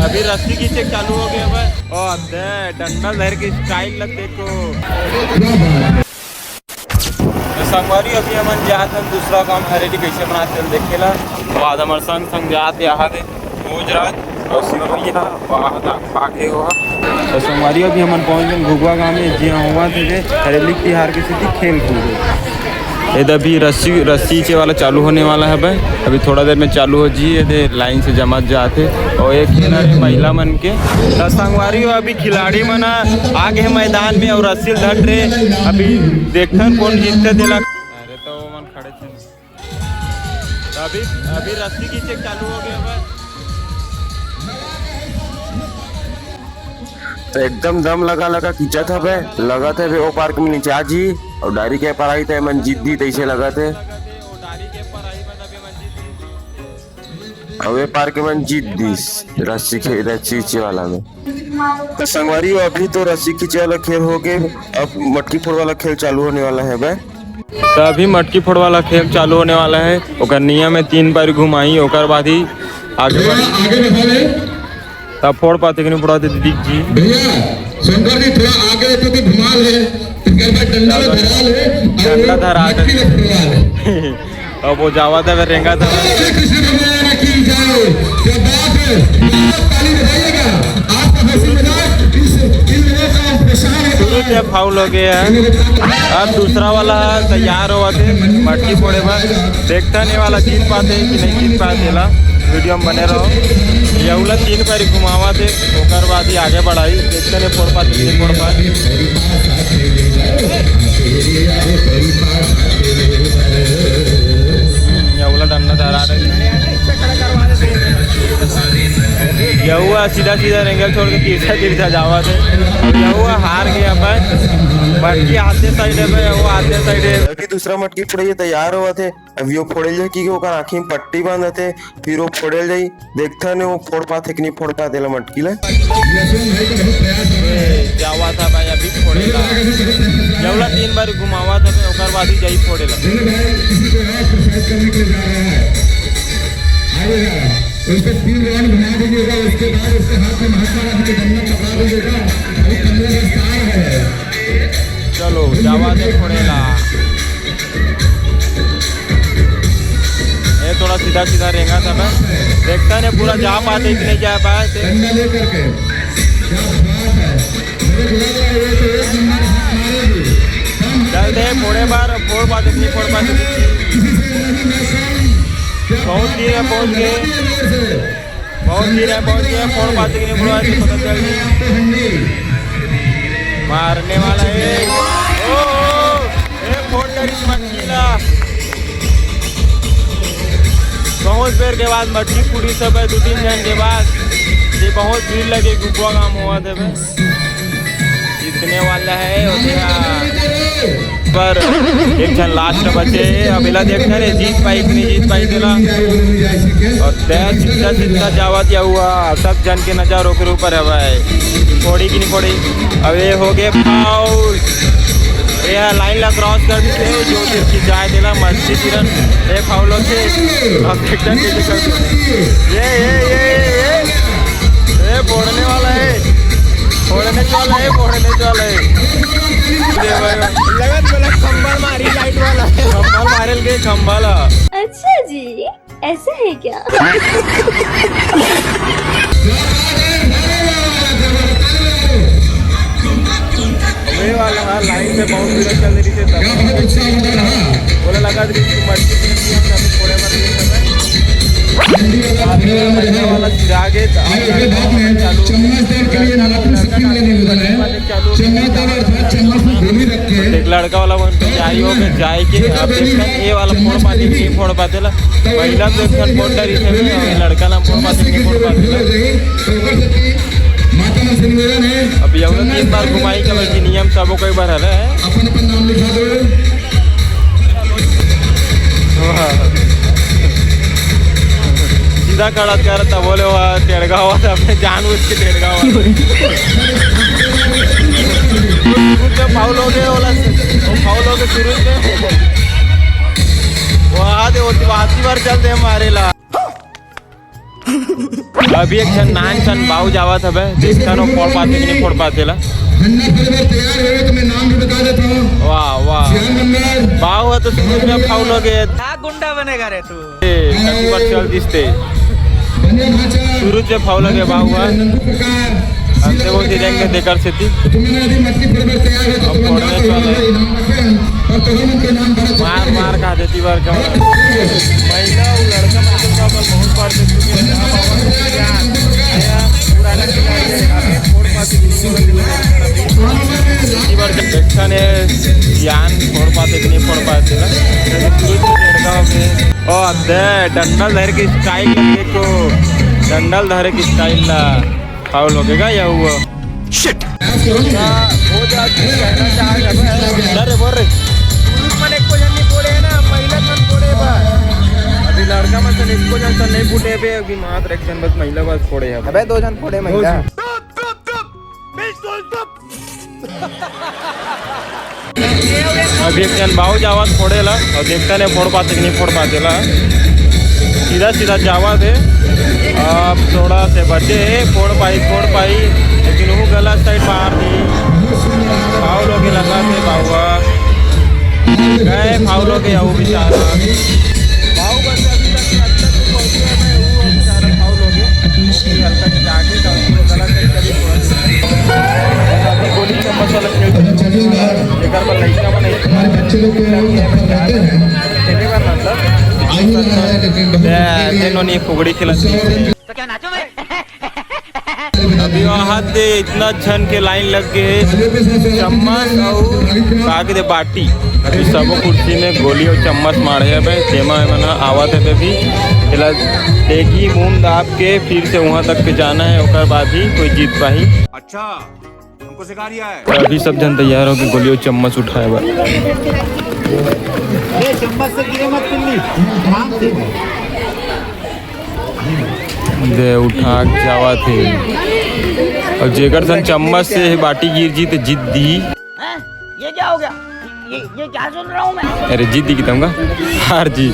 अभी रस्सी खींचे चालू हो गया भाई। और डंडा धर के स्टाइल लग देखो। तो संगवारी अभी हमन जात हम दूसरा काम हरेली कैसे बनाते हैं देखेला। तो आज हमारे संग जात यहाँ थे गुजरात और सिमरिया आगे हुआ। तो संगवारी अभी हमन पहुँच गए घुगवा गाँव में जी हुआ थे हरेली तिहार की स्थिति खेल कूद। ये अभी रस्सी के वाला चालू होने वाला है भाई। अभी थोड़ा देर में चालू हो जी ये लाइन से जमा जाते और एक महिला मन के संगवारी हो। अभी खिलाड़ी मन आगे है मैदान में और रस्सी धट रहे। अभी देखन कौन जीतते दिला। अरे तो मन खड़े थे तो अभी रस्सी खींचे चालू हो गया भाई। तो एकदम दम लगा खींचा था भाई। लगा था वो पार्क में नीचे आज ही और डायरी के पर आई थे मन जीत दी तैसे लगा थे और वे पार्क में जीत दी रस्सी खींचे वाला में। तो संगवारी अभी तो रस्सी खींचे वाला खेल हो गए। अब मटकी फोड़ वाला खेल चालू होने वाला है भाई। तो अभी मटकी फोड़ वाला खेल चालू होने वाला है। ओकर नियम में 3 बार घुमाई ओकर बाद ही आगे बढ़ी। तब फोड़ पाते कि नहीं फोड़ाते दीदी जी। भैया शंकर जी थोड़ा आगे तो घुमाल है डंडा धरा अब वो जावा था रेंगा था। फाउल हो गया है। अब दूसरा वाला तैयार हुआ थे मटकी फोड़े पर। देखता नहीं वाला जीत पाते कि नहीं जीत पाते ला वीडियो में बने रहो। यहूला 3 बार घुमावा थे ओकर बाद ही आगे बढ़ाई। देखते नहीं फोड़ पाते नहीं फोड़ पाते। यहूला डंडा धरा रहे। यहुआ सीधा रेंगल छोड़ के तीसरा जावा थे। यहुआ हार गया भाई। मटकी आधे साइड है भाई वो आधे साइड है। अभी दूसरा मटकी फोड़े तैयार हुआ थे। अभी वो फोड़े जाए कि ओकर आँखी में पट्टी बांधे थे फिर वो फोड़े जाई। देखता नहीं वो फोड़ पाते कि नहीं फोड़ पाते ला मटकी ले जावा था भाई। अभी फोड़ेला यहुला 3 बार घुमावा था ओकर बाद ही जाई फोड़ेला। उसको 3 राउंड घुमा दीजिएगा। उसके बाद उसके हाथ में महात्मा गांधी डंडा पकड़ा दीजिएगा। अभी 15 स्टार है। चलो जावा दे फोड़ेला। ये थोड़ा सीधा रेंगा था मैं। देखता नहीं पूरा जा पाते कि नहीं जा पाए थे। डंडा लेकर के क्या बात है। मेरे बुला रहा है ये तो एक नंबर हाथ मारेगी। चल दे फोड़े बार फोड़ पाते नहीं फोड़ पाते। बहुत धीरे पहुंच गए फोड़ पाते कि नहीं फोड़ पाते पता चल गई। मारने वाला है। ओ फोड़ करी मटकीला। बहुत देर के बाद मटकी पूरी सब है 2-3 जन के बाद। ये बहुत भीड़ लगे गुफा काम हुआ था जीतने वाला है पर एक जन लास्ट बचे। अबेला देखना रे जीत पाई कि नहीं जीत पाई दिला। और सीधा जावा दिया हुआ सब जन के नजर ओकर ऊपर है भाई। फोड़ी कि नहीं फोड़ी। अब ये हो गए फाउल। ये लाइन ला क्रॉस कर दी जो सिर्फ जाए दिला मस्ती तिरन ये फाउल हो के ऑब्जेक्शन कैसे कर दी। ये फोड़ने वाला है। फोड़ने वाला है। लगत वाला खंबल मारी लाइट वाला खंबल मारल के खंबल। अच्छा जी ऐसा है क्या। वे वाला लाइन में बहुत भीड़ चल रही थी तब बोला लगा दी मटकी फोड़े पर वाला चिरागे एक लड़का वाला जाई हो गए जाए के अब ये वाला फोड़ पाते नहीं फोड़ पाते ला। महिला तो एक फोड़ रही थे लड़का ना फोड़ पाते नहीं फोड़ पाते। अब यह 3 बार घुमाई के बल्कि नियम सबो कई बार है। सीधा खड़ा करता बोले हुआ टेढ़गा हुआ था अपने जानबूझ के टेढ़गा हुआ। फाउल हो गए फाउल हो गए शुरू से वो आधे बार चलते हमारे ला। अभी एक छन नान छन बाऊ जावत हबे देखता नो फोड़ पाते कि नहीं फोड़ पातेला। खन्ना परिवार तैयार हो तो मैं नाम भी बता देता हूँ। वाह वाह सियान नंबर बाऊ है तो समझ में फाउल हो गए। गुंडा बनेगा रे तू। कभी बार चल दिसते बनिया भाचा शुरू से फाउल हो गए बाऊ है नंदू प्रकार हमसे वो दिलेंगे देकर से थी तुम्हें यदि मटकी परिवार तैयार है तो अब तुम्हें फोड़ने वाला है। इनाम रखें और तुम्हें उनके नाम बड़ा मार मार खा देती बार का महिला वो लड़का मतलब का पर बहुत बार देख चुके हैं आप पुराना खिलाड़ी है फोड़ पाते इसी बार जब सेक्शन है यान फोड़ पाते कि नहीं फोड़ पाते ना लड़का में ओ दे डंडल धर के स्टाइल देखो डंडल धरे की स्टाइल ला फाउल हो गया या हुआ शिट हो जाती कहना चाह रहे बोल रहे मन एक को जन नहीं फोड़े है ना महिला मन फोड़े बा अभी लड़का मन से एक को जन से नहीं फूटे पे अभी मात्र एक जन बस महिला बस फोड़े है अबे 2 जन फोड़े महिला। अभी एक जन बाऊ जावत फोड़ेला और देखता नहीं फोड़ पाते कि नहीं फोड़ पातेला सीधा सीधा जावा थे अब थोड़ा से बचे फोड़ पाई लेकिन वो गलत साइड मार दी फाउल हो के लगा थे बाहुआ गए फाउल हो गया वो बेचारा बाहु बस अभी तक अच्छा तो पहुंचे मैं वो बेचारा फाउल हो गया हल्का से जाके तो गलत साइड कभी अभी गोली चम्मच वाला खेल लेकर पर लड़का बने हमारे बच्चे लोग खेले का मतलब फुगड़ी खिला तो क्या नाचो मैं? अभी वहाँ दे इतना छन के लाइन लग गए चम्मच और काग दे बाटी अभी सब कुर्सी में गोली और चम्मच मारे है भाई तेमा मना आवत है भी फिलहाल देगी मुंह दाब के फिर से वहाँ तक के जाना है और बाद ही कोई जीत पाही। अच्छा हमको सिखा रिया है। अभी सब जन तैयार हो के गोली और चम्मच उठाए बा चम्मच से गिरे मत पिल्ली दे उठा के जावा थे और जेकर सन चम्मच से बाटी गिर जी तो जीत दी। ये क्या हो गया? ये क्या सुन रहा हूँ मैं? अरे जीत दी कितंगा हार जी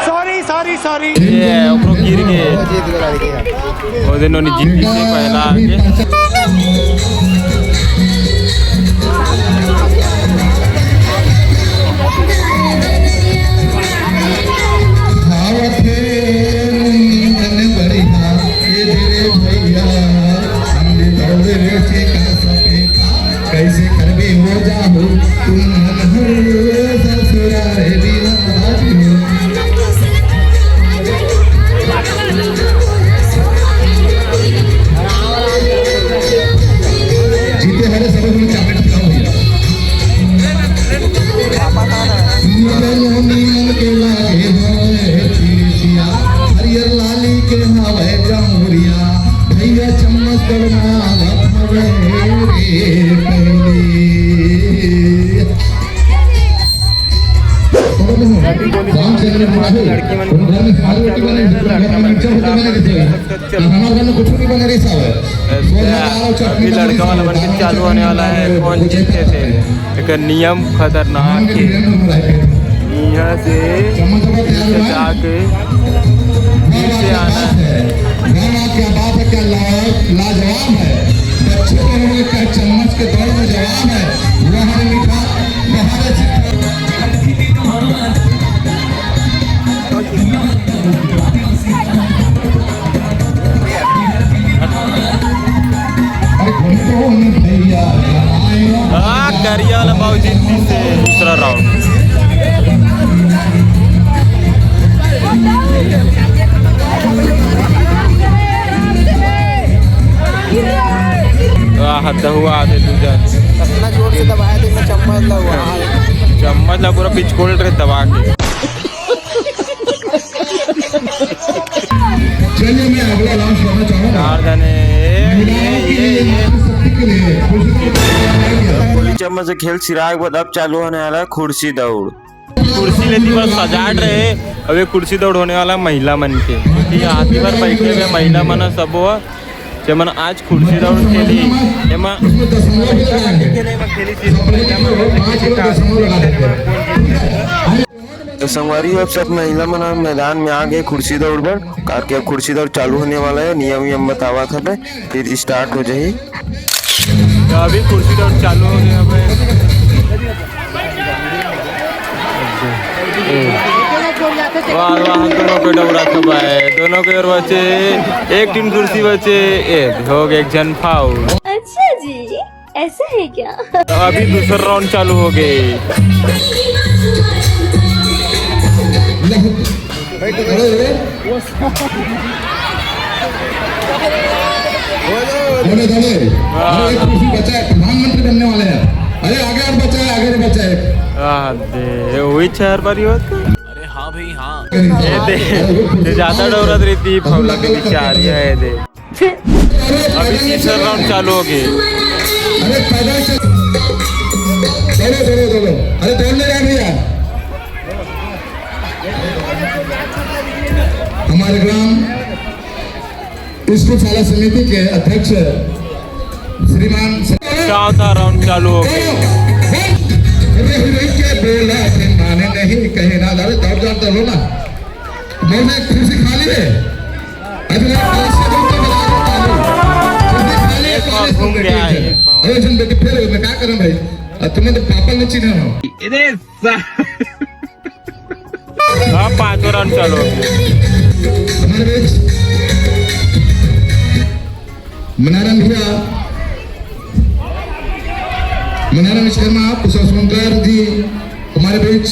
सॉरी ये ओकरो गिर गए और दिनों ने जीत दी से पहला आके कैसे करबे हो जाओ तुम ससुराल रिवाज हो जीते हरे सब लोग चॉकलेट खिलाओ भैया नीमन के लागे होए चिड़िया हरियर लाली के हवे जमुरिया भैया चम्मच करना हवे रे पहली लड़की मन कुछ नहीं बने रही अभी लड़का वाला बन के चालू होने वाला है कौन जीतते थे एक नियम खतरनाक है यहाँ से जाके फिर से आना है। क्या बात है क्या लाजवाब है बच्चे के होने का चम्मच के दौड़ में जवाब है वहाँ लिखा हाँ करिया वाला बाबू जीती से दूसरा राउंड हद हुआ आधे दूजा इतना जोर से दबाया थे मैं चम्मच लगा चम्मच ला पूरा पिचकोल रहे दबा के चलिए मैं अगला लाउंज करना चाहूँगा चार जने गोली चम्मच से खेल चिराग बाद अब चालू होने वाला है कुर्सी दौड़। कुर्सी लेती बार सजाट रहे अब ये कुर्सी दौड़ होने वाला महिला मन के क्योंकि आती बार बैठे हुए महिला मन सब हुआ जब मन आज कुर्सी दौड़ खेली एमा खेली तो संगवारी अब सब महिला मन मैदान में आ गए कुर्सी दौड़ बर कार के अब कुर्सी दौड़ चालू होने वाला है। नियम बतावा था फिर स्टार्ट हो जाए। तो अभी कुर्सी दौड़ चालू हो गया वाह वाह दोनों को डबरा खबा है, दोनों के और बचे एक टीम कुर्सी बचे एक हो गए एक जन फाउल। अच्छा जी ऐसा है क्या? तो अभी दूसरा राउंड चालू हो गए। प्रधानमंत्री बनने वाले हैं। अरे आगे और बचा है वही चार बारी होत अरे हाँ भाई हाँ। दे ज्यादा डोरत रहती फौला के विचार है दे। अभी तीसरा राउंड चालू हो गए। अरे पैदल चलो अरे दौड़ने जा भैया। हमारे ग्राम स्कूल शाला समिति के अध्यक्ष श्रीमान चौथा राउंड चालू हो गए। बोला माने नहीं कहे ना दादा दौड़ जाओ तो लो ना मैंने खुशी खा ली है। घूम गया है बेटी फिर मैं क्या करूं भाई तुम्हें तो पापा ने चिन्हा हो। हाँ पांचवा राउंड चालू हो गया। मनाराम भैया मनाराम विश्वकर्मा कुशल सोनकर जी हमारे बीच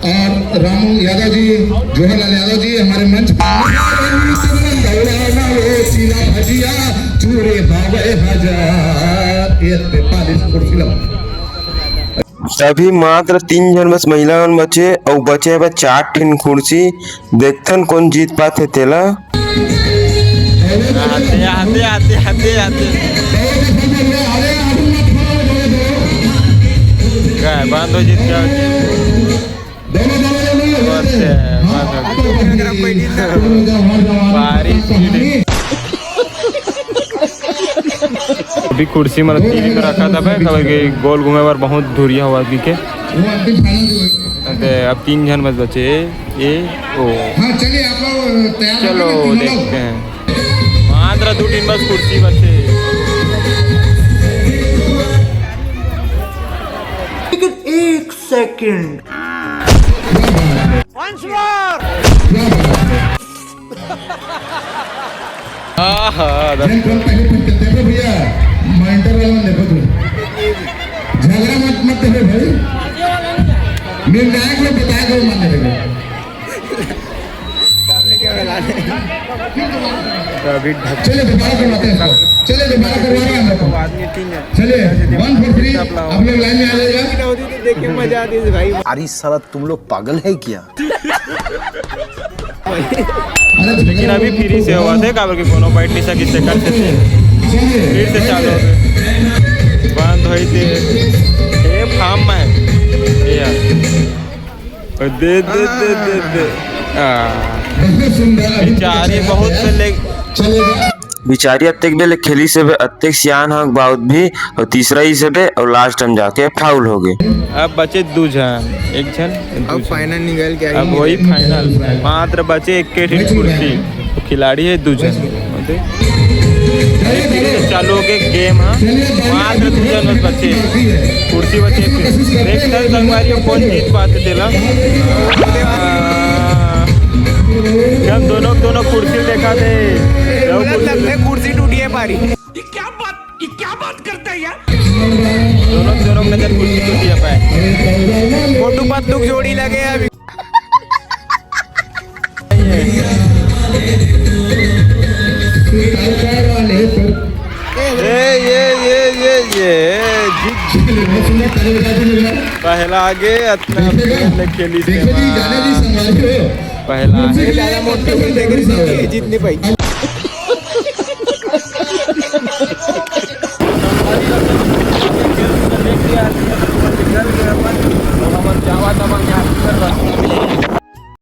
और रामू यादव जी जवाहरलाल यादव जी हमारे मंच अभी मात्र 3 जन बस महिला मन बचे और बचे बस 4 ठिन कुर्सी। देखथन कौन जीत पाते तेला। बंद हो जीत गया। अभी कुर्सी मतलब टीवी पे रखा था भाई खबर के गोल घूमे पर बहुत धुरिया हुआ दिखे। अब 3 जन बस बचे ये ओ। चलो देखते हैं मात्र 2 टीम बस कुर्सी बचे। एक सेकंड वंस मोर। भैया इंटरवल में देखो तुम झगड़ा मत देखो भाई निर्णायक में बताया करो मान देखो चलिए दोबारा करवाते हैं। चलिए दोबारा करवा रहे हैं हम लोग। चलिए 1 4 3 आप लोग लाइन में आ जाइएगा। देख के मजा आती है भाई। अरे साला तुम लोग पागल है क्या? लेकिन अभी फ्री से हुआ थे काबर के कोनो बैठ नहीं सकी सेकंड से फिर से चालू हो गए। बंद हुई थी ए फार्म में दे दे दे दे दे बेचारी बहुत से बिचारी अत्यक बेले खेली से अत्यक सियान हक बाउत भी और तीसरा ही से और लास्ट टाइम जाके फाउल हो गए। अब बचे 2 जन एक जन अब फाइनल निकल के अब वही फाइनल मात्र बचे 1 कुर्सी तो खिलाड़ी है 2 जन चालू हो गए गेम। हाँ मात्र 2 जन बस बचे कुर्सी बचे। देखते संगवारी कौन जीत पाते तेला। हम दोनों कुर्सी देखा थे कुर्सी टूटी है पारी। ये क्या बात करता है यार। दोनों नजर कुर्सी टूटी है पाए फोटो बंदूक जोड़ी लगे अभी। पहला आगे अपना खेली से पहला ज्यादा मोटे जितने भाई